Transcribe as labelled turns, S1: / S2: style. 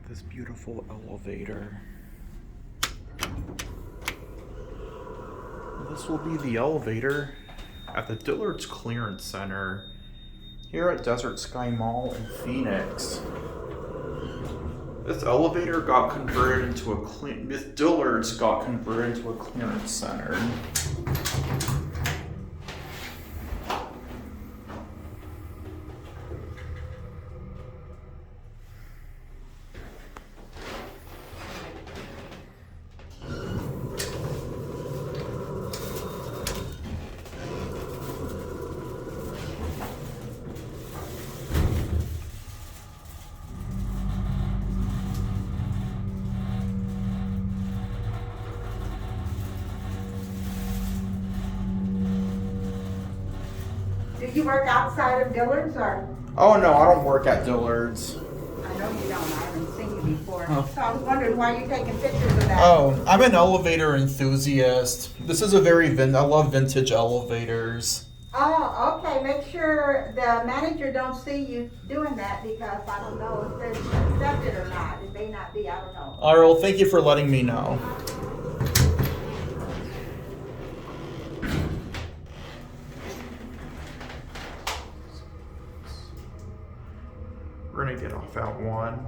S1: at this beautiful elevator. This will be the elevator at the Dillard's Clearance Center here at Desert Sky Mall in Phoenix. This elevator got converted into Miss Dillard's got converted into a clearance center.
S2: Do you work outside of Dillard's or?
S1: Oh no, I don't work at Dillard's.
S2: I know you don't, I haven't seen you before.
S1: Oh.
S2: So I was wondering why you're taking pictures of that.
S1: Oh, I'm an elevator enthusiast. This is a I love vintage elevators.
S2: Oh, okay, make sure the manager don't see you doing that because I don't know if they're accepted or not. It may not be, I don't know.
S1: All right, well, thank you for letting me know. We're gonna get off at 1.